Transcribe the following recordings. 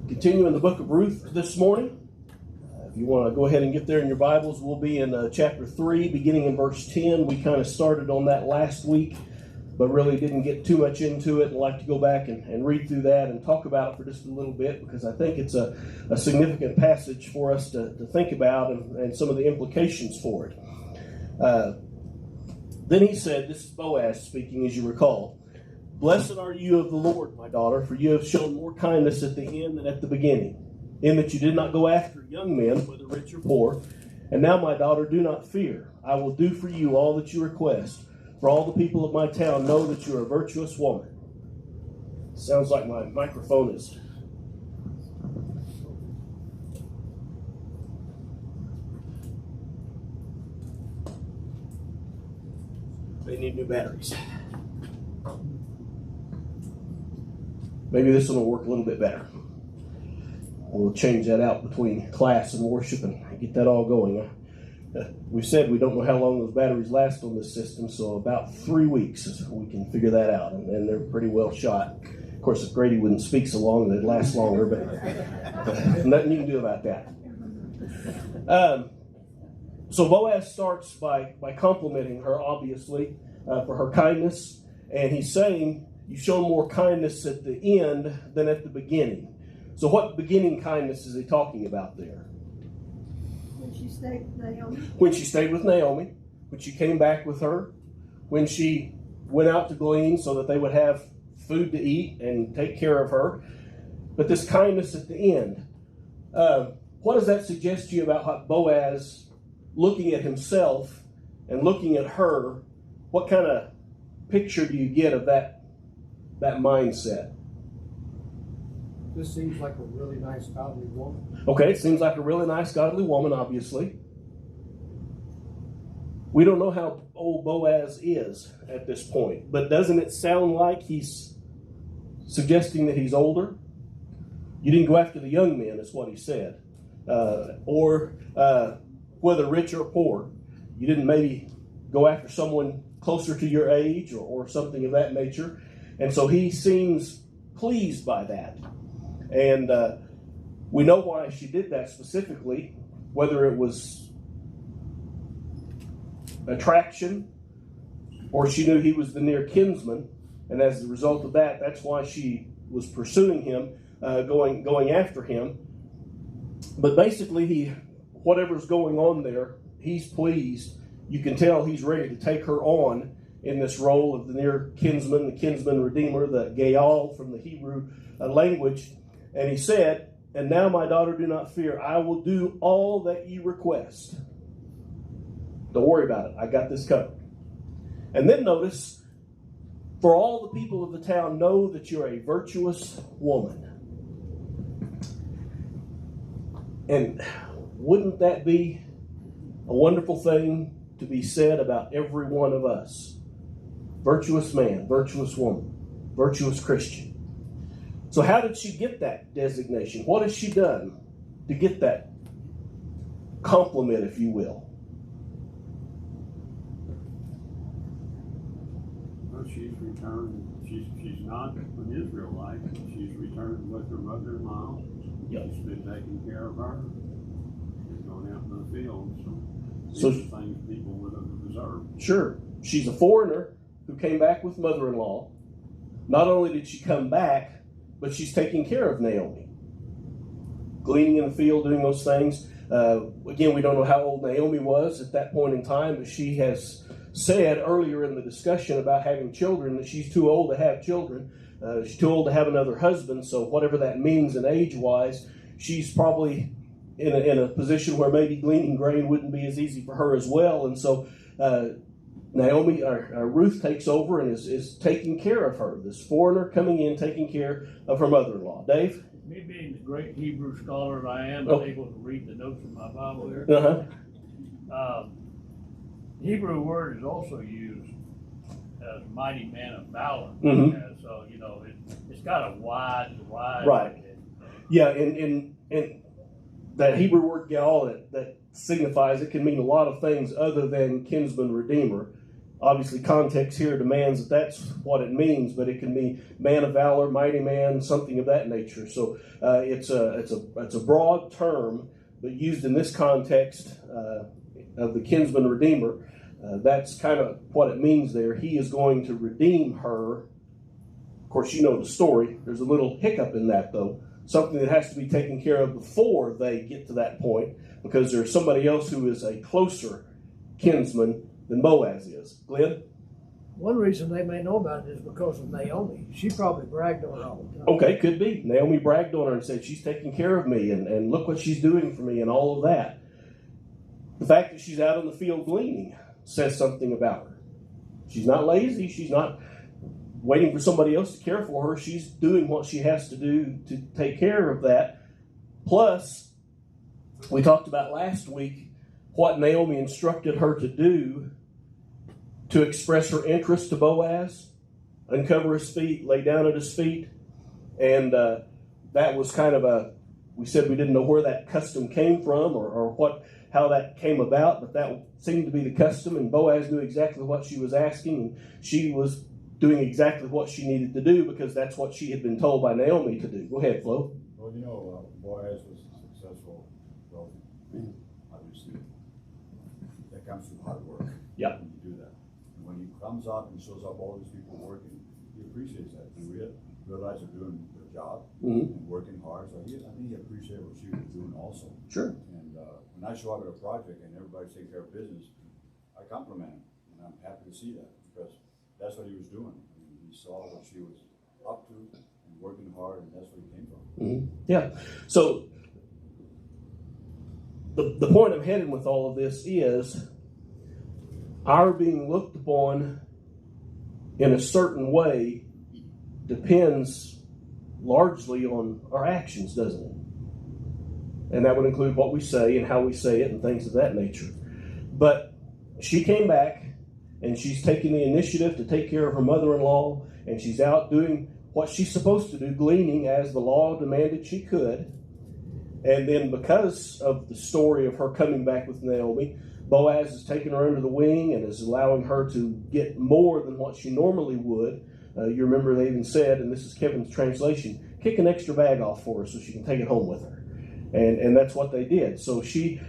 Continue in the book of Ruth this morning. If you want to go ahead and get there in your Bibles, we'll be in chapter 3, beginning in verse 10. We kind of started on that last week, but really didn't get too much into it. I'd like to go back and read through that and talk about it for just a little bit, because I think it's a significant passage for us to think about and some of the implications for it. Then he said, this is Boaz speaking, as you recall, "Blessed are you of the Lord, my daughter, for you have shown more kindness at the end than at the beginning, in that you did not go after young men, whether rich or poor. And now, my daughter, do not fear. I will do for you all that you request, for all the people of my town know that you are a virtuous woman." Sounds like my microphone is... They need new batteries. Maybe this one will work a little bit better. We'll change that out between class and worship and get that all going. We said we don't know how long those batteries last on this system, so about 3 weeks we can figure that out, and they're pretty well shot. Of course, if Grady wouldn't speak so long, they'd last longer, but nothing you can do about that. So Boaz starts by complimenting her, obviously, for her kindness, and he's saying, "You've shown more kindness at the end than at the beginning." So what beginning kindness is he talking about there? When she stayed with Naomi. When she stayed with Naomi, when she came back with her, when she went out to glean so that they would have food to eat and take care of her. But this kindness at the end, what does that suggest to you about how Boaz, looking at himself and looking at her, what kind of picture do you get of that mindset? This seems like a really nice, godly woman. Okay, it seems like a really nice, godly woman, obviously. We don't know how old Boaz is at this point, but doesn't it sound like he's suggesting that he's older? You didn't go after the young men, is what he said. Or whether rich or poor. You didn't maybe go after someone closer to your age or something of that nature. And so he seems pleased by that. And we know why she did that specifically, whether it was attraction or she knew he was the near kinsman. And as a result of that, that's why she was pursuing him, going after him. But basically, whatever's going on there, he's pleased. You can tell he's ready to take her on in this role of the near kinsman, the kinsman redeemer, the Gaal from the Hebrew language. And he said, "And now, my daughter, do not fear. I will do all that you request. Don't worry about it. I got this covered." And then notice, "For all the people of the town know that you're a virtuous woman." And wouldn't that be a wonderful thing to be said about every one of us? Virtuous man, virtuous woman, virtuous Christian. So how did she get that designation? What has she done to get that compliment, if you will? Well, she's returned. She's not an Israelite. She's returned with her mother-in-law. Yep. She's been taking care of her. She's going out in the fields. So these are things people would have deserved. Sure. She's a foreigner who came back with mother-in-law. Not only did she come back, but she's taking care of Naomi. Gleaning in the field, doing those things. Again, we don't know how old Naomi was at that point in time, but she has said earlier in the discussion about having children that she's too old to have children. She's too old to have another husband, so whatever that means in age-wise, she's probably in a position where maybe gleaning grain wouldn't be as easy for her as well. And so Ruth takes over and is taking care of her. This foreigner coming in, taking care of her mother-in-law. Dave? Me being the great Hebrew scholar I am, Oh. I'm able to read the notes in my Bible here. Uh-huh. Hebrew word is also used as mighty man of valor. Mhm. And so, it's got a wide. Right. Yeah, and that Hebrew word gal that signifies, it can mean a lot of things other than kinsman redeemer. obviously context here demands that that's what it means, but it can be man of valor, mighty man, something of that nature. So it's a broad term, but used in this context of the kinsman redeemer. That's kind of what it means there. He is going to redeem her. Of course, you know the story. There's a little hiccup in that, though. Something that has to be taken care of before they get to that point, because there's somebody else who is a closer kinsman than Boaz is. Glenn? One reason they may know about it is because of Naomi. She probably bragged on her all the time. Okay, could be. Naomi bragged on her and said, she's taking care of me, and look what she's doing for me, and all of that. The fact that she's out in the field gleaning says something about her. She's not lazy. She's not waiting for somebody else to care for her. She's doing what she has to do to take care of that. Plus, we talked about last week what Naomi instructed her to do to express her interest to Boaz, uncover his feet, lay down at his feet. And that was kind of we said we didn't know where that custom came from or how that came about, but that seemed to be the custom, and Boaz knew exactly what she was asking, and she was doing exactly what she needed to do because that's what she had been told by Naomi to do. Go ahead, Flo. Well, Boaz was successful, wealthy, obviously. That comes from hard work. Yeah. When you do that. And when he comes out and shows up all these people working, he appreciates that. And realize they're doing their job and working hard. So I think he appreciated what she was doing also. Sure. And when I show up at a project and everybody's taking care of business, I compliment him. And I'm happy to see that because that's what he was doing. I mean, he saw what she was up to and working hard, and that's where he came from. Yeah. So the point I'm heading with all of this is our being looked upon in a certain way depends largely on our actions, doesn't it? And that would include what we say and how we say it and things of that nature. But she came back and she's taking the initiative to take care of her mother-in-law, and she's out doing what she's supposed to do, gleaning as the law demanded she could. And then because of the story of her coming back with Naomi, Boaz is taking her under the wing and is allowing her to get more than what she normally would. You remember they even said, and this is Kevin's translation, kick an extra bag off for her so she can take it home with her. And that's what they did. So she's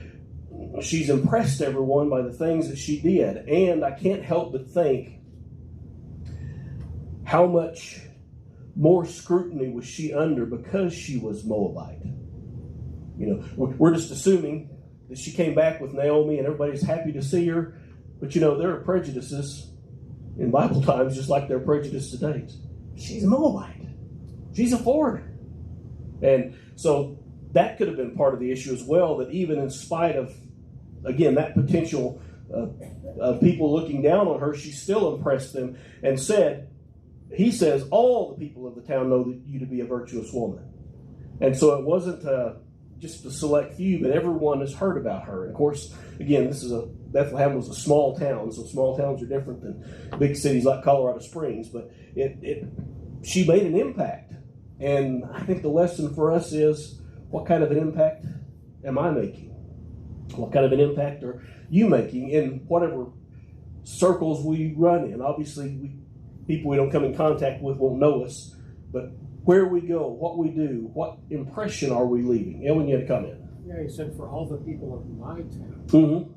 impressed everyone by the things that she did. And I can't help but think, how much more scrutiny was she under because she was Moabite? We're just assuming that she came back with Naomi and everybody's happy to see her. But there are prejudices in Bible times just like there are prejudices today. She's a Moabite. She's a foreigner. And so that could have been part of the issue as well, that even in spite of, again, that potential of people looking down on her, she still impressed them and he says, all the people of the town know you to be a virtuous woman. And so it wasn't just a select few, but everyone has heard about her. And of course, again, Bethlehem was a small town, so small towns are different than big cities like Colorado Springs. But she made an impact. And I think the lesson for us is, what kind of an impact am I making? What kind of an impact are you making in whatever circles we run in? Obviously, people we don't come in contact with won't know us, but where we go, what we do, what impression are we leaving? Ellen, you had a comment. Yeah, he said for all the people of my town. Mm-hmm.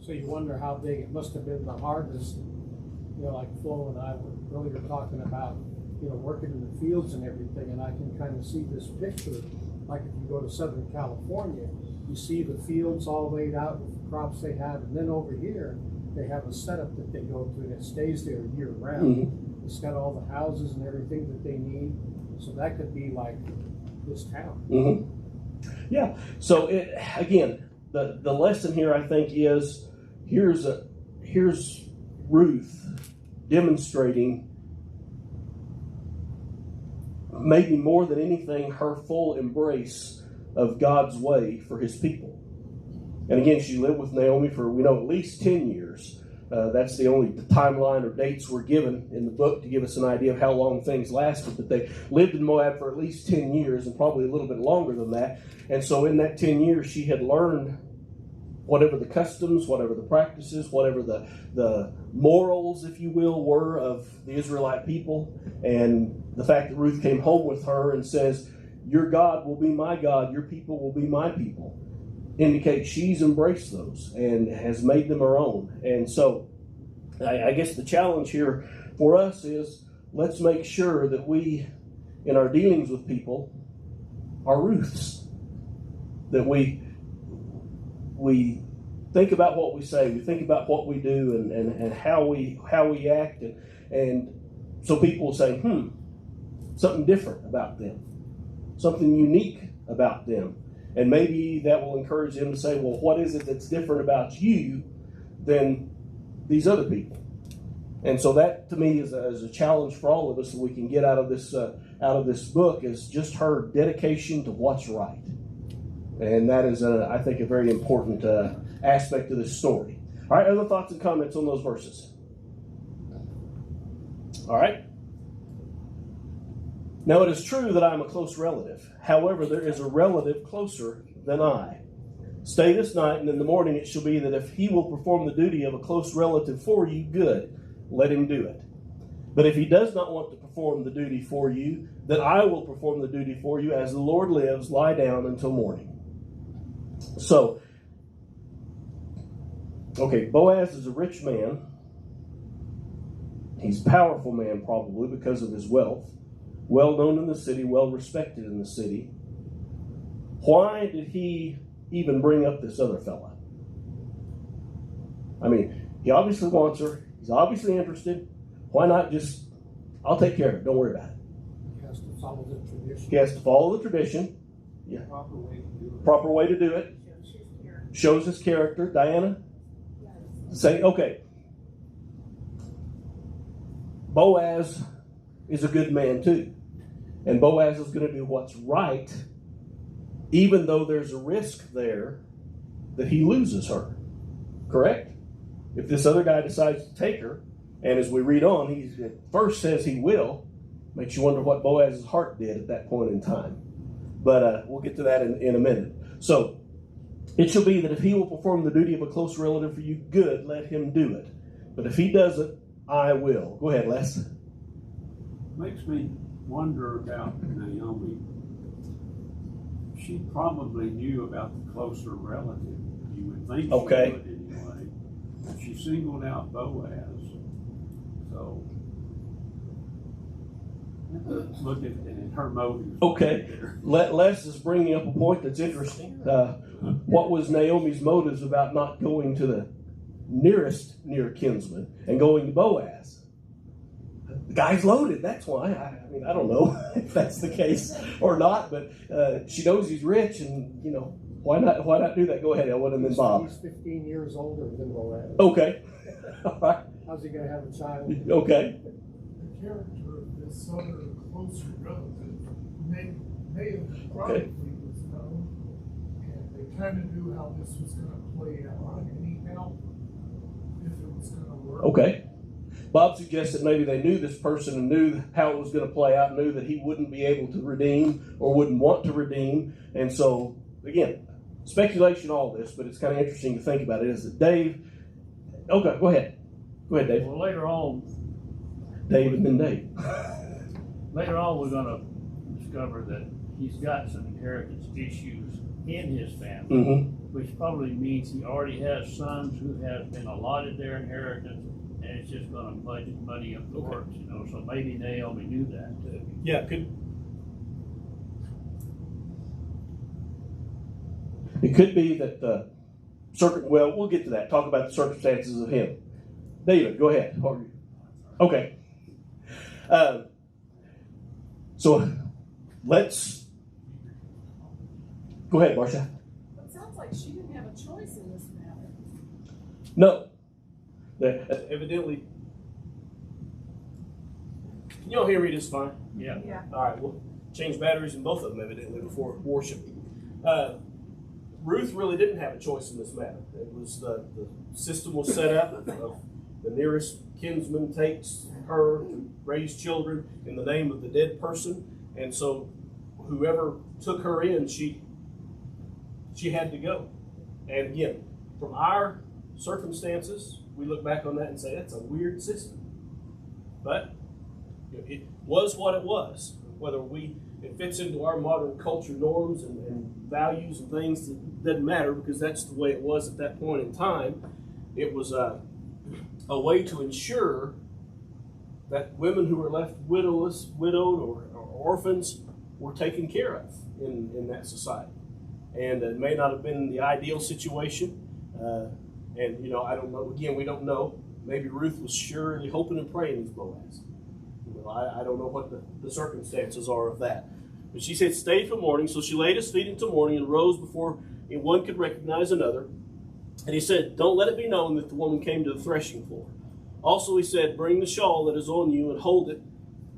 So you wonder how big it must have been the harvest. Like Flo and I were earlier talking about, working in the fields and everything, and I can kind of see this picture. Like if you go to Southern California, you see the fields all laid out with the crops they have, and then over here they have a setup that they go to and it stays there year round. Mm-hmm. It's got all the houses and everything that they need, so that could be like this town. Mm-hmm. Yeah. So again, the lesson here I think is here's Ruth demonstrating, maybe more than anything, her full embrace of God's way for his people. And again, she lived with Naomi for, we know, at least 10 years. That's the only timeline or dates were given in the book to give us an idea of how long things lasted. But they lived in Moab for at least 10 years and probably a little bit longer than that. And so in that 10 years, she had learned whatever the customs, whatever the practices, whatever the morals, if you will, were of the Israelite people. And the fact that Ruth came home with her and says, your God will be my God, your people will be my people, indicates she's embraced those and has made them her own. And so I guess the challenge here for us is, let's make sure that we, in our dealings with people, are Ruths. That we think about what we say, we think about what we do, and how we act, and so people will say, something different about them, something unique about them. And maybe that will encourage them to say, well, what is it that's different about you than these other people? And so that, to me, is a challenge for all of us that we can get out of this book, is just her dedication to what's right. And that is, I think, a very important aspect of this story. All right, other thoughts and comments on those verses? All right. Now, it is true that I am a close relative. However, there is a relative closer than I. Stay this night, and in the morning it shall be that if he will perform the duty of a close relative for you, good, let him do it. But if he does not want to perform the duty for you, then I will perform the duty for you. As the Lord lives, lie down until morning. So, okay, Boaz is a rich man. He's a powerful man, probably, because of his wealth. Well known in the city, well respected in the city. Why did he even bring up this other fella? I mean, he obviously wants her. He's obviously interested. Why not just, I'll take care of it, don't worry about it. He has to follow the tradition. He has to follow the tradition. Yeah. Proper way to do it. Proper way to do it. Shows his character. Diana? Say, okay. Boaz is a good man too. And Boaz is going to do what's right, even though there's a risk there that he loses her. Correct? If this other guy decides to take her, and as we read on, he at first says he will, makes you wonder what Boaz's heart did at that point in time. But we'll get to that in a minute. So, it shall be that if he will perform the duty of a close relative for you, good, let him do it. But if he doesn't, I will. Go ahead, Les. Makes me wonder about Naomi. She probably knew about the closer relative. You would think she would anyway. She singled out Boaz. So, look at her motives. Okay. Les is bringing up a point that's interesting. What was Naomi's motives about not going to the nearest near kinsman and going to Boaz? The guy's loaded, that's why. I mean, I don't know if that's the case or not, but she knows he's rich, and, you know, why not do that? Go ahead, Elwood, and then Bob. He's 15 years older than Boaz. Okay. All right. How's he going to have a child? Okay. The character of this other closer relative may have probably was known, and they kind of knew how this was going to play out anyhow, if it was going to work. Okay. Bob suggested maybe they knew this person and knew how it was going to play out, knew that he wouldn't be able to redeem or wouldn't want to redeem. And so, again, speculation, all this, but it's kind of interesting to think about it, is that Dave, okay, go ahead. Go ahead, Dave. Well, later on, Dave and then Dave. we're going to discover that he's got some inheritance issues in his family, Mm-hmm. which probably means he already has sons who have been allotted their inheritance, and it's just going to muddy up the works, you know. So maybe Naomi knew that too. Yeah, it could be that well, we'll get to that. Talk about the circumstances of him. David, go ahead. Okay. So let's go ahead, Marcia. It sounds like she didn't have a choice in this matter. No. Evidently. Can y'all hear me just fine? Yeah. Yeah. All right, we'll change batteries in both of them evidently before worship. Ruth really didn't have a choice in this matter. It was the system was set up of the nearest kinsman takes her to raise children in the name of the dead person, and so whoever took her in, she had to go. And again, from our circumstances, we look back on that and say, that's a weird system. But it was what it was. Whether it fits into our modern culture norms and values and things, it doesn't matter, because that's the way it was at that point in time. It was a way to ensure that women who were left widowed or orphans were taken care of in that society. And it may not have been the ideal situation. And, I don't know. Again, we don't know. Maybe Ruth was surely hoping and praying he's Boaz. I don't know what the circumstances are of that. But she said, stay till morning. So she laid his feet until morning and rose before one could recognize another. And he said, don't let it be known that the woman came to the threshing floor. Also he said, bring the shawl that is on you and hold it.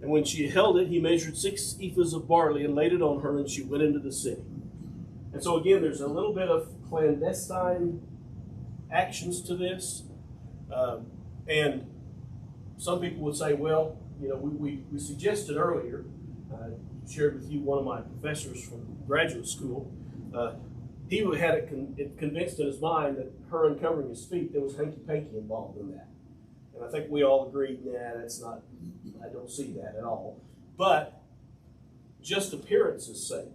And when she held it, he measured 6 ephahs of barley and laid it on her, and she went into the city. And so again, there's a little bit of clandestine actions to this. And some people would say, well, we suggested earlier, shared with you one of my professors from graduate school, he had it convinced in his mind that her uncovering his feet, there was hanky-panky involved in that. And I think we all agreed, that's not, I don't see that at all. But just appearance's sake,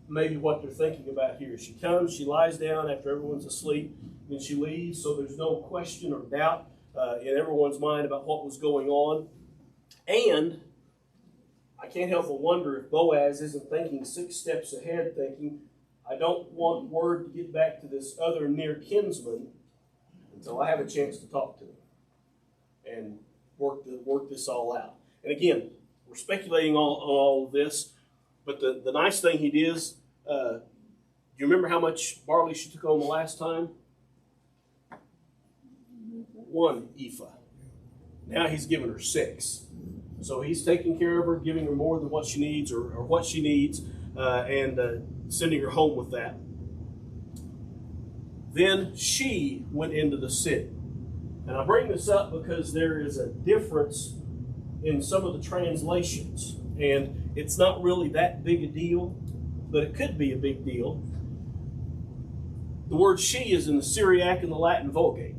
maybe what they're thinking about here. She comes, she lies down after everyone's asleep, then she leaves, so there's no question or doubt in everyone's mind about what was going on. And I can't help but wonder if Boaz isn't thinking 6 steps ahead, thinking, I don't want word to get back to this other near kinsman until I have a chance to talk to him and work this all out. And again, we're speculating on all of this, but the nice thing he did is, do you remember how much barley she took on the last time? 1 ephah. Now he's giving her 6. So he's taking care of her, giving her more than what she needs or what she needs, and sending her home with that. Then she went into the city. And I bring this up because there is a difference in some of the translations. And it's not really that big a deal, but it could be a big deal. The word she is in the Syriac and the Latin Vulgate.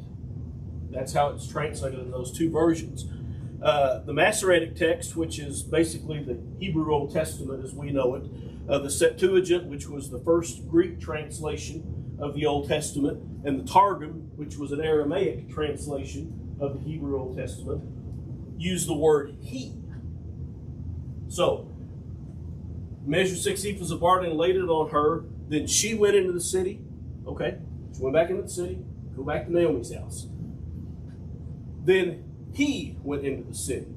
That's how it's translated in those 2 versions. The Masoretic text, which is basically the Hebrew Old Testament as we know it, the Septuagint, which was the first Greek translation of the Old Testament, and the Targum, which was an Aramaic translation of the Hebrew Old Testament, use the word he. So, measured 6 ephahs of barley and laid it on her. Then she went into the city. Okay, she went back into the city. Go back to Naomi's house. Then he went into the city.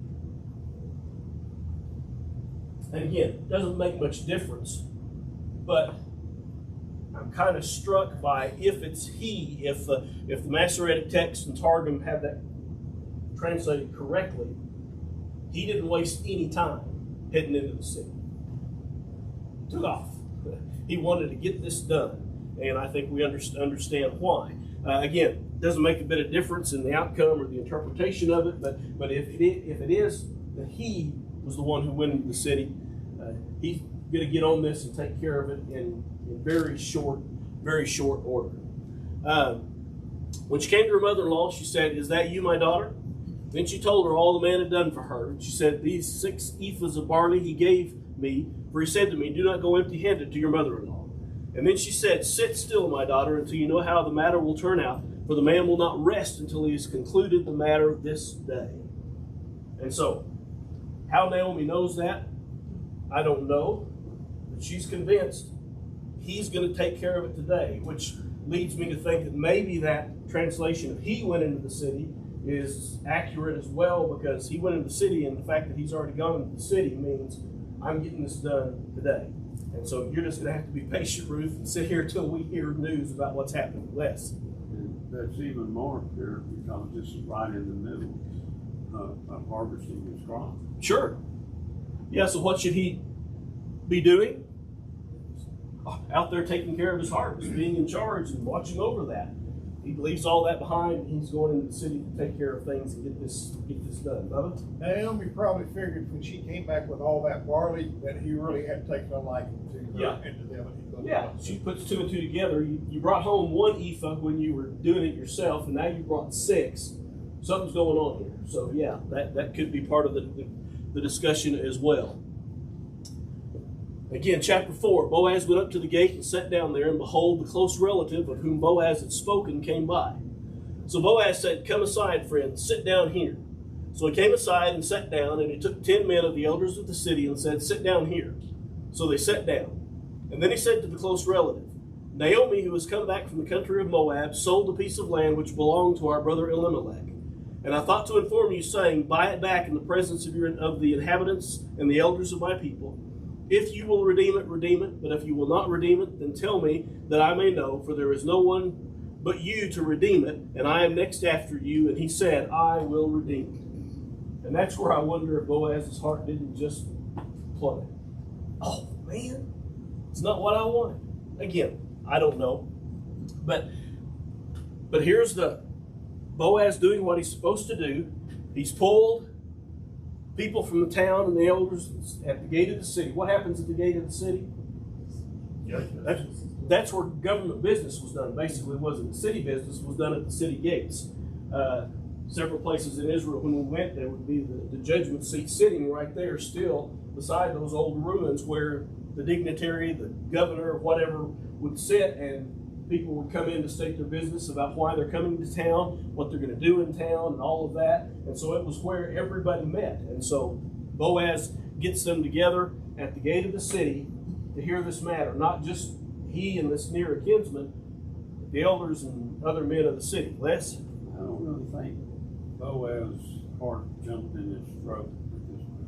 And again, it doesn't make much difference, but I'm kind of struck by if it's he, if the Masoretic text and Targum have that translated correctly, he didn't waste any time heading into the city. He took off. He wanted to get this done, and I think we understand why. Again, doesn't make a bit of difference in the outcome or the interpretation of it, but if it is that he was the one who went into the city, he's going to get on this and take care of it in very short order. When she came to her mother-in-law, she said, "Is that you, my daughter?" Then she told her all the man had done for her. She said, "These 6 ephahs of barley he gave me, for he said to me, 'Do not go empty-handed to your mother-in-law.' And then she said, 'Sit still, my daughter, until you know how the matter will turn out, for the man will not rest until he has concluded the matter this day.'" And so, how Naomi knows that, I don't know, but she's convinced he's going to take care of it today, which leads me to think that maybe that translation of he went into the city is accurate as well, because he went into the city, and the fact that he's already gone into the city means I'm getting this done today. And so you're just going to have to be patient, Ruth, and sit here till we hear news about what's happening with Les. And that's even more clear because this is right in the middle of harvesting his crop. Sure. Yeah, so what should he be doing? Out there taking care of his harvest, being in charge and watching over that. he leaves all that behind, and he's going into the city to take care of things and get this done. Bubba? Naomi probably figured when she came back with all that barley that he really had taken a liking to her Yeah. and to them. And he goes, Yeah, she puts two and two together. You brought home 1 ephah when you were doing it yourself, and now you brought 6. Something's going on here. So yeah, that could be part of the discussion as well. Again, chapter 4, Boaz went up to the gate and sat down there, and behold, the close relative of whom Boaz had spoken came by. So Boaz said, "Come aside, friend, sit down here." So he came aside and sat down, and he took 10 men of the elders of the city and said, "Sit down here." So they sat down. And then he said to the close relative, "Naomi, who has come back from the country of Moab, sold a piece of land which belonged to our brother Elimelech. And I thought to inform you, saying, buy it back in the presence of the inhabitants and the elders of my people. If you will redeem it, redeem it. But if you will not redeem it, then tell me, that I may know, for there is no one but you to redeem it, and I am next after you." And he said, "I will redeem it." And that's where I wonder if Boaz's heart didn't just plummet. Oh, man, it's not what I wanted. Again, I don't know. But here's the Boaz doing what he's supposed to do. He's pulled people from the town and the elders at the gate of the city. What happens at the gate of the city? That's where government business was done. Basically, it wasn't the city business, was done at the city gates. Several places in Israel, when we went, there would be the judgment seat sitting right there still beside those old ruins where the dignitary, the governor, whatever, would sit, and people would come in to state their business about why they're coming to town, what they're going to do in town, and all of that. And so it was where everybody met. And so Boaz gets them together at the gate of the city to hear this matter. Not just he and this near kinsman, but the elders and other men of the city. Les? I don't really think Boaz's heart jumped in his throat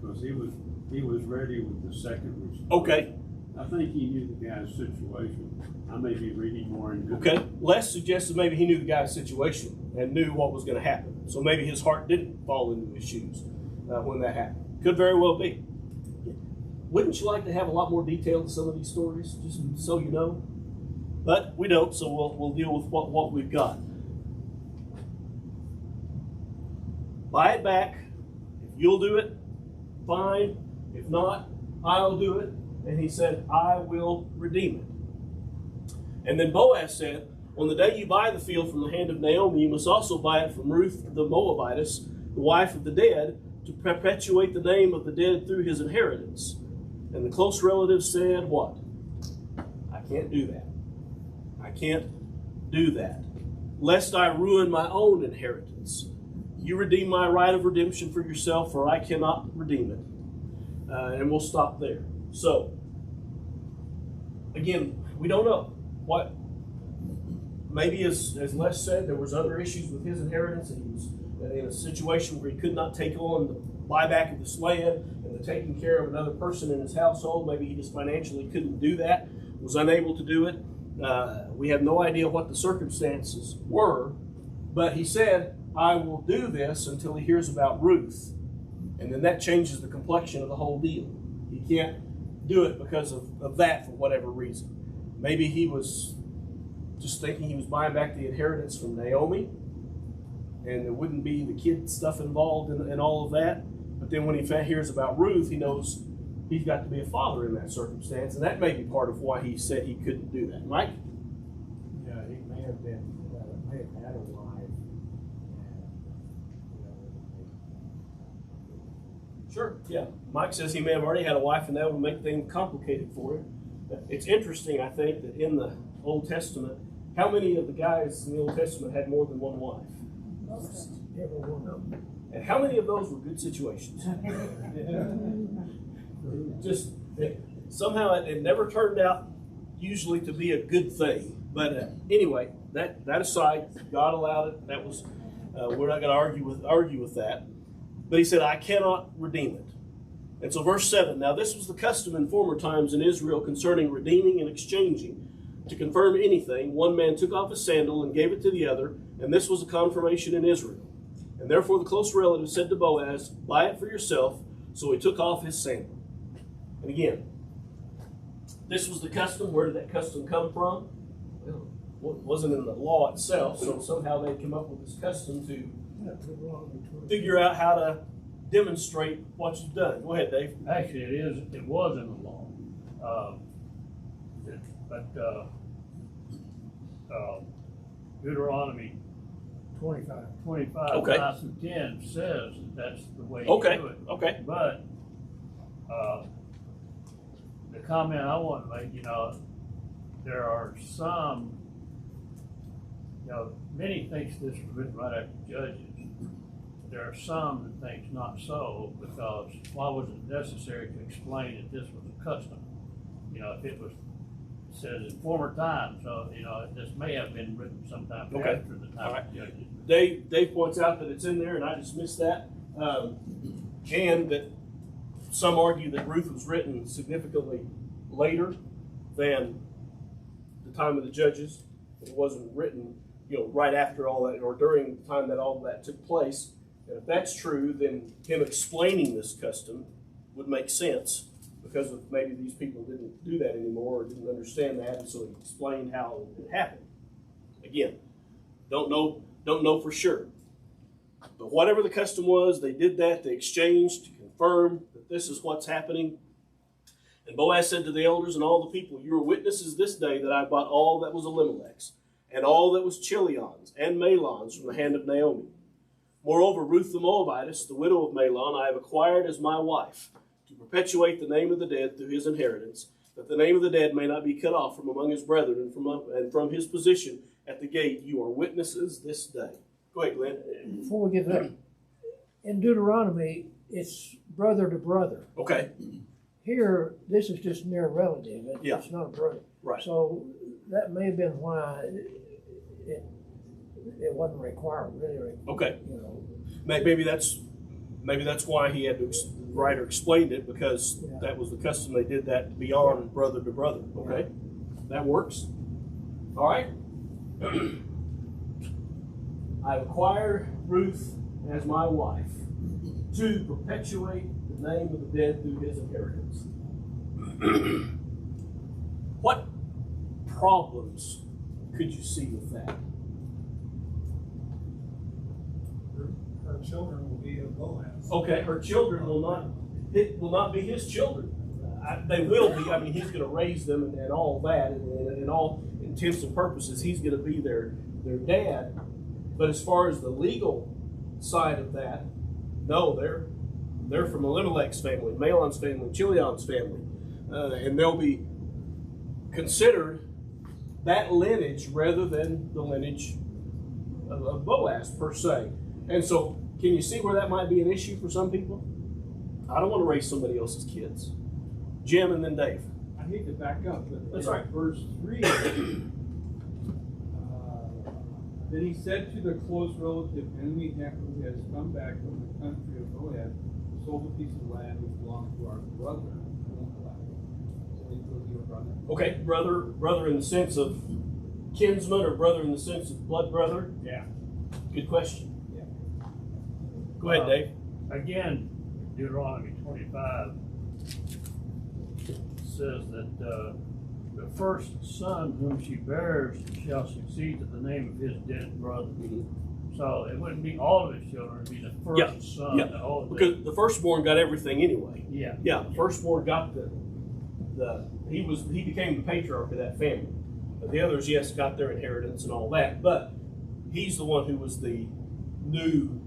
because he was ready with the second response. Okay. I think he knew the guy's situation. I may be reading more into Okay. Les suggested maybe he knew the guy's situation and knew what was going to happen. So maybe his heart didn't fall into his shoes when that happened. Could very well be. Wouldn't you like to have a lot more detail in some of these stories, just so you know? But we don't, so we'll deal with what we've got. Buy it back. If you'll do it, fine. If not, I'll do it. And he said, "I will redeem it." And then Boaz said, "On the day you buy the field from the hand of Naomi, you must also buy it from Ruth the Moabitess, the wife of the dead, to perpetuate the name of the dead through his inheritance." And the close relative said, "What? I can't do that. I can't do that, lest I ruin my own inheritance. You redeem my right of redemption for yourself, for I cannot redeem it." And we'll stop there. So, again, we don't know what. Maybe as Les said, there was other issues with his inheritance, and he was in a situation where he could not take on the buyback of this land and the taking care of another person in his household. Maybe he just financially couldn't do that, was unable to do it. We have no idea what the circumstances were, but he said, "I will do this," until he hears about Ruth. And then that changes the complexion of the whole deal. He can't do it because of that for whatever reason. Maybe he was just thinking he was buying back the inheritance from Naomi, and there wouldn't be the kid stuff involved in all of that. But then when he hears about Ruth, he knows he's got to be a father in that circumstance, and that may be part of why he said he couldn't do that. Mike? Yeah, he may have had a wife. Sure, yeah. Mike says he may have already had a wife, and that would make things complicated for him. It's interesting, I think, that in the Old Testament, how many of the guys in the Old Testament had more than one wife? Every one of them. And how many of those were good situations? Somehow it never turned out usually to be a good thing. But anyway, that aside, God allowed it. That was we're not going to argue with that. But he said, "I cannot redeem it." And so verse 7, "Now this was the custom in former times in Israel concerning redeeming and exchanging. To confirm anything, one man took off his sandal and gave it to the other, and this was a confirmation in Israel. And therefore the close relative said to Boaz, 'Buy it for yourself.' So he took off his sandal." And again, this was the custom. Where did that custom come from? Well, wasn't in the law itself, so somehow they come up with this custom to figure out how to demonstrate what you've done. Go ahead, Dave. Actually, it was in the law. Deuteronomy 25, Okay. 9 through 10 says that that's the way Okay. you do it. Okay. But, the comment I want to make, there are some, many thinks this was written right after Judges. There are some that thinks not so, because why was it necessary to explain that this was a custom? If it was, says in former times, so, this may have been written sometime Okay. after the time of Judges. Dave points out that it's in there, and I just missed that. And that some argue that Ruth was written significantly later than the time of the Judges. It wasn't written, right after all that, or during the time that all that took place. And if that's true, then him explaining this custom would make sense, because of maybe these people didn't do that anymore or didn't understand that, and so he explained how it happened. Again, don't know for sure. But whatever the custom was, they did that. They exchanged to confirm that this is what's happening. And Boaz said to the elders and all the people, "You are witnesses this day that I bought all that was Elimelech's, and all that was Chilion's and Mahlon's from the hand of Naomi. Moreover, Ruth the Moabitess, the widow of Mahlon, I have acquired as my wife, to perpetuate the name of the dead through his inheritance, that the name of the dead may not be cut off from among his brethren and from his position at the gate. You are witnesses this day." Go ahead, Glenn. Before we get there, in Deuteronomy, it's brother to brother. Okay. Here, this is just near relative. Yeah. It's not a brother. Right. So that may have been why it wasn't required, really. Okay. Maybe that's why he had to, the writer explained it, because that was the custom. They did that beyond brother to brother. Okay. That works. All right. I acquired Ruth as my wife to perpetuate the name of the dead through his inheritance. What problems could you see with that? Her children will be of Boaz. Okay, her children will not be his children. They will be. I mean, he's going to raise them and all that, and in all intents and purposes, he's going to be their dad. But as far as the legal side of that, no, they're from Elimelech's family, Mahlon's family, Chilion's family, and they'll be considered that lineage rather than the lineage of Boaz per se. And so, can you see where that might be an issue for some people? I don't want to raise somebody else's kids. Jim and then Dave. I hate to back up, but That's right. Verse 3, then he said to the close relative enemy who has come back from the country of Moab, sold a piece of land which belonged to our brother. So he was your brother. Okay, brother in the sense of kinsman, or brother in the sense of blood brother? Yeah. Good question. Yeah. Go ahead, Dave. Again, Deuteronomy 25 says that the first son whom she bears shall succeed to the name of his dead brother. Mm-hmm. So it wouldn't be all of his children; it'd be the first son. Yeah. Because the firstborn got everything anyway. Yeah. Yeah, the firstborn got he became the patriarch of that family. But the others, yes, got their inheritance and all that, but he's the one who was the new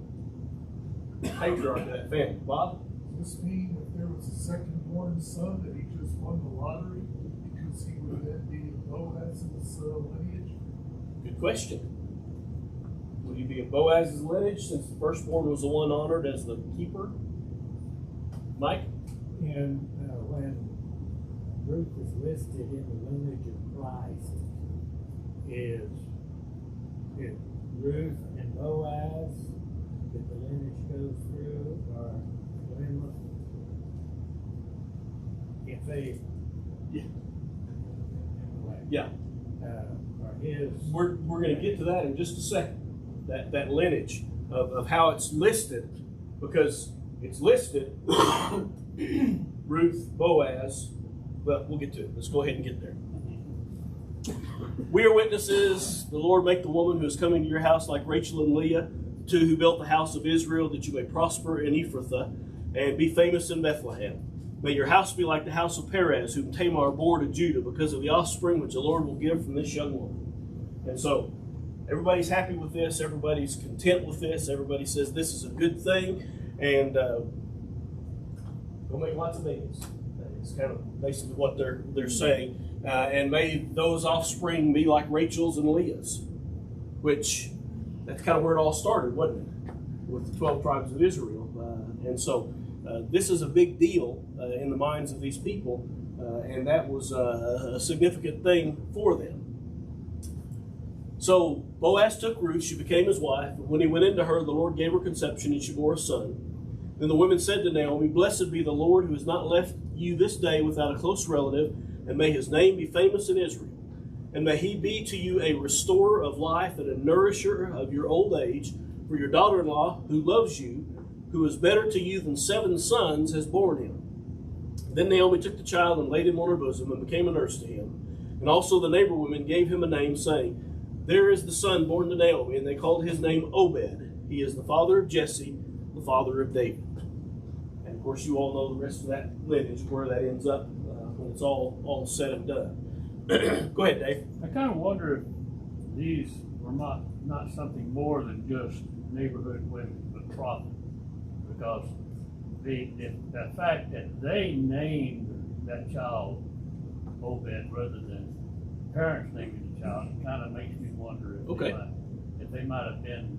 patriarch of that family. Bob? Does this mean if there was a second-born son that he just won the lottery because he would then be Boaz's lineage? Good question. Would he be of Boaz's lineage since the firstborn was the one honored as the keeper? Mike? And when Ruth is listed in the lineage of Christ, is Ruth and Boaz that the lineage goes through, or Elimelech? If they, Yeah. Or his. We're going to get to that in just a second. That lineage of how it's listed, because it's listed Ruth, Boaz. Well, we'll get to it. Let's go ahead and get there. We are witnesses, the Lord make the woman who is coming to your house like Rachel and Leah, two who built the house of Israel, that you may prosper in Ephrathah and be famous in Bethlehem. May your house be like the house of Perez, whom Tamar bore to Judah, because of the offspring which the Lord will give from this young woman. And so, everybody's happy with this. Everybody's content with this. Everybody says this is a good thing. And we'll make lots of babies. It's kind of basically what they're saying. And may those offspring be like Rachel's and Leah's, which that's kind of where it all started, wasn't it? With the 12 tribes of Israel. And so this is a big deal in the minds of these people. And that was a significant thing for them. So Boaz took Ruth, she became his wife. When he went into her, the Lord gave her conception, and she bore a son. Then the women said to Naomi, Blessed be the Lord, who has not left you this day without a close relative, and may his name be famous in Israel. And may he be to you a restorer of life and a nourisher of your old age. For your daughter-in-law, who loves you, who is better to you than 7 sons, has borne him. Then Naomi took the child and laid him on her bosom and became a nurse to him. And also the neighbor women gave him a name, saying, There is the son born to Naomi, and they called his name Obed. He is the father of Jesse, the father of David. And of course, you all know the rest of that lineage, where that ends up when it's all said and done. Go ahead, Dave. I kind of wonder if these were not something more than just neighborhood women, but prophets, because the fact that they named that child Obed rather than parents naming the child, it kind of makes me wonder if they might have been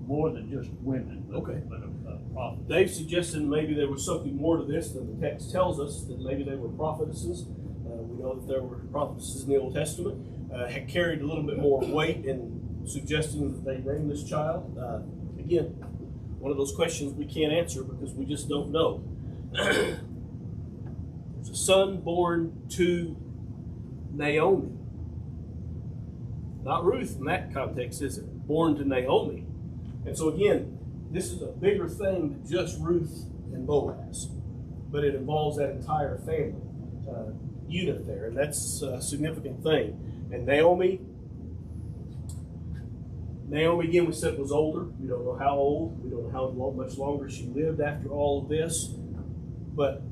more than just women, but a prophet. Dave suggested maybe there was something more to this than the text tells us, that maybe they were prophetesses. We know that there were prophetesses in the Old Testament. Had carried a little bit more weight in suggesting that they named this child. Again, one of those questions we can't answer because we just don't know. There's a son born to Naomi. Not Ruth in that context, is it? Born to Naomi. And so again, this is a bigger thing than just Ruth and Boaz, but it involves that entire family unit there, and that's a significant thing. And Naomi again, we said was older. We don't know how old. We don't know how much longer she lived after all of this, but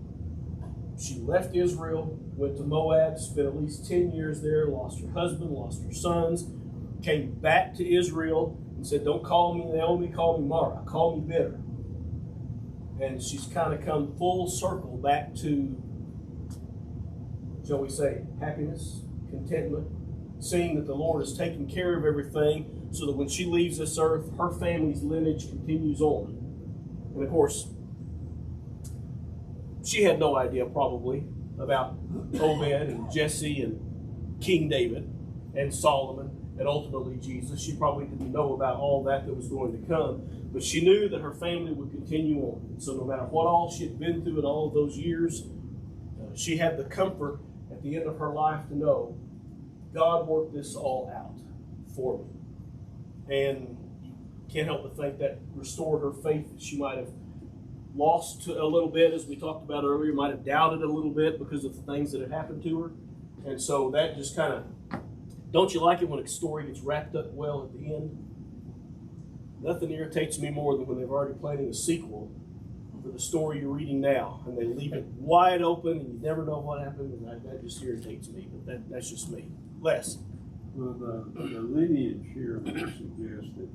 she left Israel, went to Moab, spent at least 10 years there, lost her husband, lost her sons, came back to Israel and said, Don't call me Naomi, call me Mara, call me bitter. And she's kind of come full circle back to, shall we say, happiness, contentment, seeing that the Lord has taken care of everything so that when she leaves this earth, her family's lineage continues on. And of course, she had no idea probably about Obed and Jesse and King David and Solomon and ultimately Jesus. She probably didn't know about all that was going to come, but she knew that her family would continue on. So no matter what all she had been through in all of those years, she had the comfort at the end of her life to know God worked this all out for me. And you can't help but think that restored her faith that she might have lost a little bit, as we talked about earlier, might have doubted a little bit because of the things that had happened to her. And so that just kind of, don't you like it when a story gets wrapped up well at the end? Nothing irritates me more than when they've already planning a sequel for the story you're reading now, and they leave it wide open and you never know what happened, and that just irritates me, but that's just me. Les? Well, the lineage here would suggest that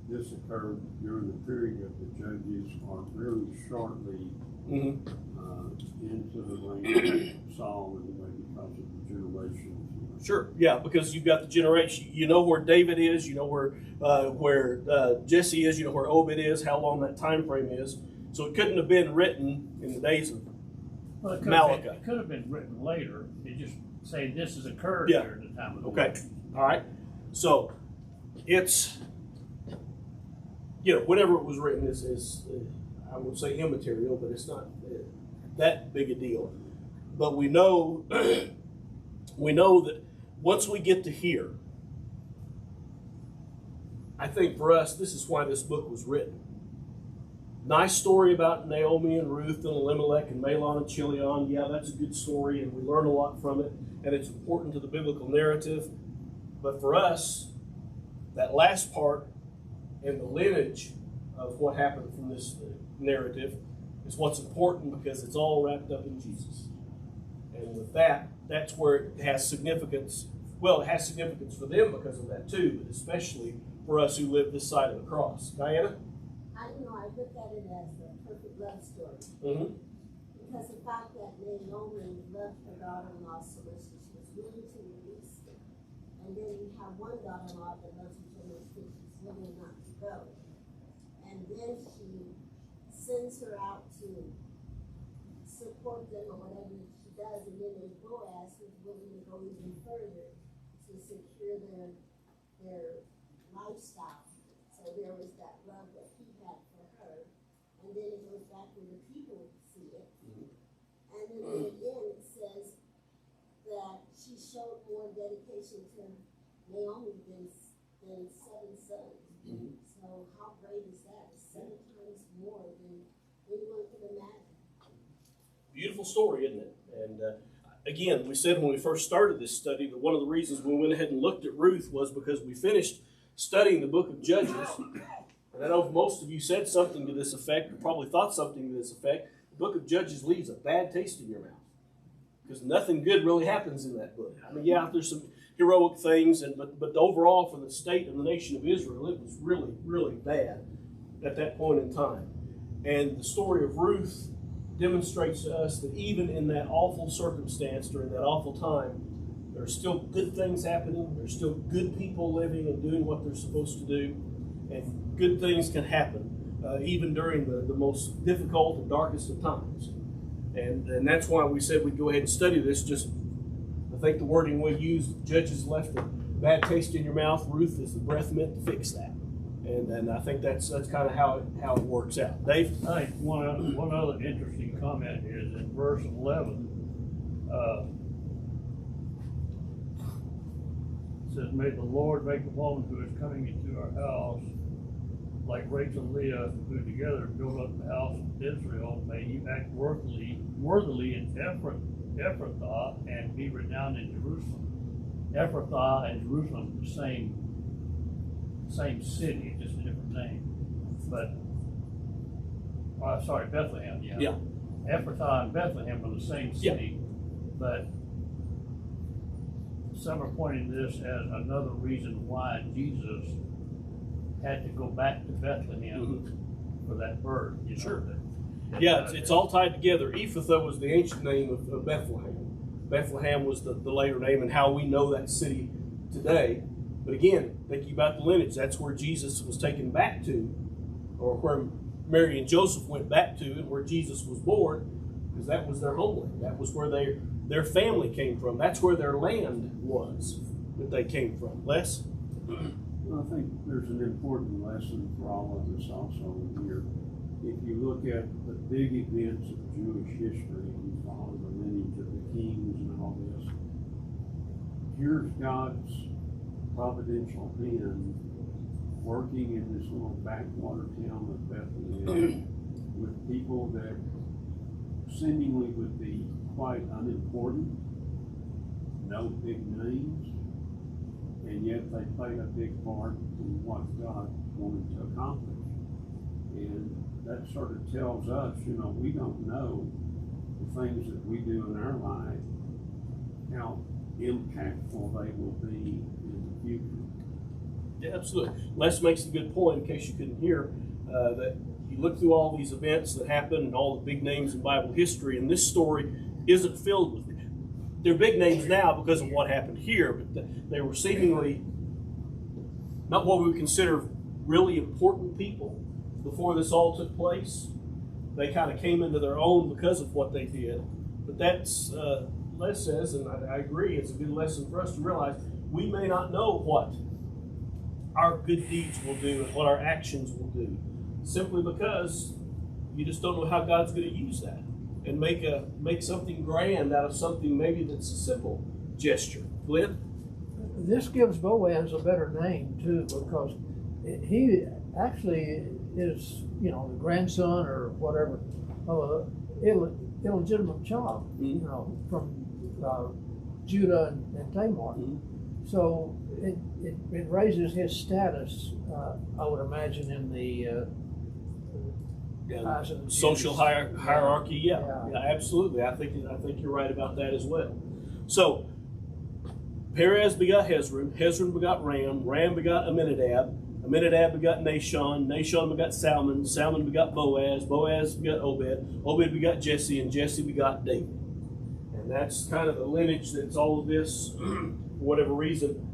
this occurred during the period of the judges, or really shortly into the reign of Solomon, maybe because of the generations. Sure, yeah, because you've got the generation. You know where David is, you know where Jesse is, you know where Obed is, how long that time frame is. So it couldn't have been written in the days of Malachi. It could have been written later. It just say this has occurred here at the time of the Okay, all right. So it's, whenever it was written is I would say immaterial, but it's not that big a deal. But we know that once we get to here, I think for us, this is why this book was written. Nice story about Naomi and Ruth and Elimelech and Mahlon and Chilion. Yeah, that's a good story, and we learn a lot from it, and it's important to the biblical narrative. But for us, that last part and the lineage of what happened from this narrative is what's important, because it's all wrapped up in Jesus. And with that, that's where it has significance. Well, it has significance for them because of that too, but especially for us who live this side of the cross. Diana? I don't know, I look at it as a perfect love story. Mm-hmm. Because the fact that Naomi loved her daughter-in-law so much that she was willing to release her. And then you have one daughter-in-law that loves her so much that she's willing not to go. And then she sends her out to support them or whatever she does. And then there's Boaz, who's willing to go even further to secure their lifestyle. So there was that love that he had for her. And then it goes back where the people see it. And then again it says that she showed more dedication to Naomi than 7 sons. So how great is that? It's 7 times more than anyone could imagine. Beautiful story, isn't it? And again, we said when we first started this study that one of the reasons we went ahead and looked at Ruth was because we finished studying the book of Judges. And I know most of you said something to this effect, or probably thought something to this effect. The book of Judges leaves a bad taste in your mouth, because nothing good really happens in that book. I mean, yeah, there's some heroic things, but overall for the state and the nation of Israel, it was really, really bad at that point in time. And the story of Ruth demonstrates to us that even in that awful circumstance, during that awful time, there are still good things happening. There's still good people living and doing what they're supposed to do. And good things can happen, even during the most difficult and darkest of times. And that's why we said we'd go ahead and study this. Just, I think the wording we used, Judges left a bad taste in your mouth. Ruth is the breath meant to fix that. And I think that's kind of how it works out. Dave? I think one other interesting comment is in verse 11. It says, "May the Lord make the woman who is coming into our house like Rachel and Leah, who together built up the house of Israel. May you act worthily in Ephrathah and be renowned in Jerusalem." Ephrathah and Jerusalem are the same city, just a different name. But, Bethlehem, yeah. Yeah. Ephrathah and Bethlehem are the same city, but some are pointing this as another reason why Jesus had to go back to Bethlehem for that birth. You know, Sure. Yeah, it's all tied together. Ephrathah was the ancient name of Bethlehem. Bethlehem was the later name, and how we know that city today. But again, thinking about the lineage, that's where Jesus was taken back to, or where Mary and Joseph went back to, and where Jesus was born, because that was their homeland. That was where their family came from. That's where their land was that they came from. Les? Well, I think there's an important lesson for all of us also here. If you look at the big events of Jewish history and follow the lineage of the kings and all this, here's God's providential hand working in this little backwater town of Bethlehem with people that seemingly would be quite unimportant, no big names, and yet they played a big part in what God wanted to accomplish. And that sort of tells us, we don't know the things that we do in our life, how impactful they will be in the future. Yeah, absolutely. Les makes a good point, in case you couldn't hear, that you look through all these events that happen and all the big names in Bible history, and this story isn't filled with it. They're big names now because of what happened here, but they were seemingly not what we would consider really important people before this all took place. They kind of came into their own because of what they did. But that's, Les says, and I agree, it's a good lesson for us to realize we may not know what our good deeds will do and what our actions will do, simply because you just don't know how God's going to use that and make something grand out of something maybe that's a simple gesture. Glenn? This gives Boaz a better name too, because he actually is, the grandson or whatever, of an illegitimate child, from Judah and Tamar. So it raises his status, I would imagine, in the eyes of the social Jews. hierarchy. Yeah, Yeah. absolutely. I think you're right about that as well. So Perez begot Hezron, Hezron begot Ram, Ram begot Aminadab, Aminadab begot Nahshon, Nahshon begot Salmon, Salmon begot Boaz, Boaz begot Obed, Obed begot Jesse, and Jesse begot David. And that's kind of the lineage that's all of this. For whatever reason,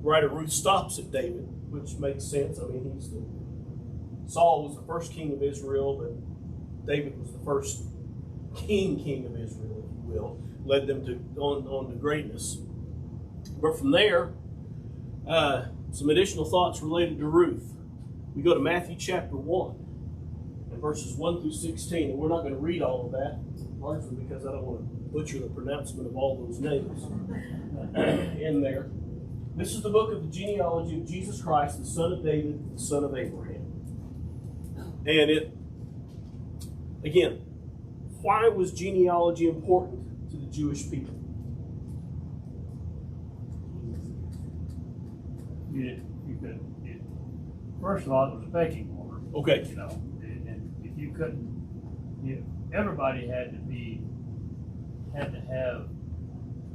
writer Ruth stops at David, which makes sense. I mean, Saul was the first king of Israel, but David was the first king of Israel, if you will, led them on to greatness. But from there, some additional thoughts related to Ruth. We go to Matthew chapter 1 and verses 1 through 16, and we're not going to read all of that, largely because I don't want to butcher the pronouncement of all those names in there. This is the book of the genealogy of Jesus Christ, the son of David, the son of Abraham. And again, why was genealogy important to the Jewish people? First of all, it was a pecking order. Okay. And if you couldn't, everybody had to have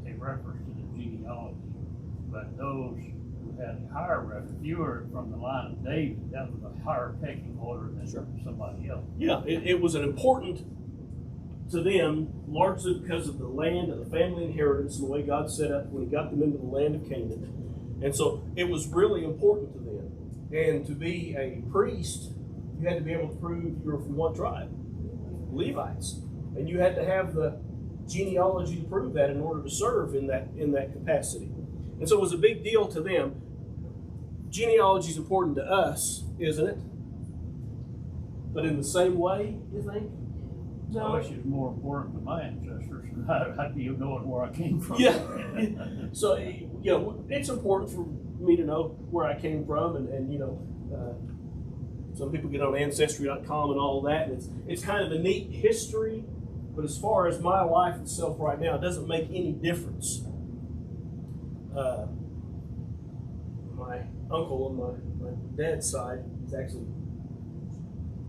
a reference to the genealogy. But those who had a higher reference, if you were from the line of David, that was a higher pecking order than somebody else. Yeah, it was an important to them, largely because of the land and the family inheritance and the way God set up when He got them into the land of Canaan. And so it was really important to them. And to be a priest, you had to be able to prove you were from what tribe? Levites. And you had to have the genealogy to prove that in order to serve in that capacity. And so it was a big deal to them. Genealogy is important to us, isn't it? But in the same way, you think? I wish it was more important to my ancestors. I'd be knowing where I came from. Yeah. So, it's important for me to know where I came from, and some people get on Ancestry.com and all that, and it's kind of a neat history, but as far as my life itself right now, it doesn't make any difference. My uncle on my dad's side is actually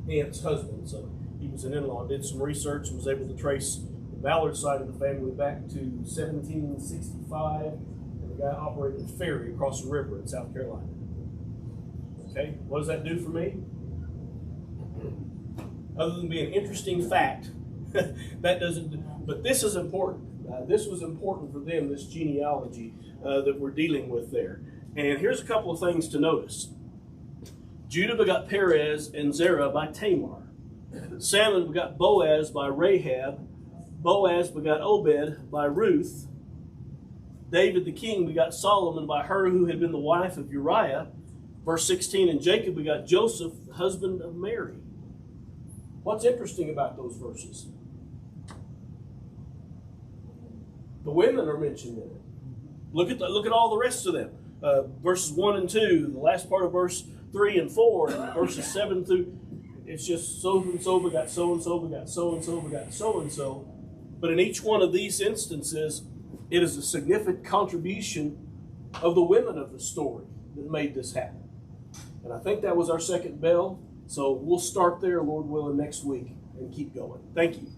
aunt's husband, so he was an in-law. Did some research and was able to trace the Ballard side of the family back to 1765, and the guy operated a ferry across the river in South Carolina. Okay, what does that do for me? Other than being an interesting fact, that doesn't. But this is important. This was important for them, this genealogy that we're dealing with there. And here's a couple of things to notice. Judah begot Perez and Zerah by Tamar. Salmon begot Boaz by Rahab. Boaz begot Obed by Ruth. David the king begot Solomon by her who had been the wife of Uriah. Verse 16, and Jacob begot Joseph, the husband of Mary. What's interesting about those verses? The women are mentioned in it. Look at all the rest of them. Verses 1 and 2, the last part of verse 3 and 4, and verses 7 through, it's just so and so begot so and so begot so and so begot so and so. But in each one of these instances, it is a significant contribution of the women of the story that made this happen. And I think that was our second bell. So we'll start there, Lord willing, next week and keep going. Thank you.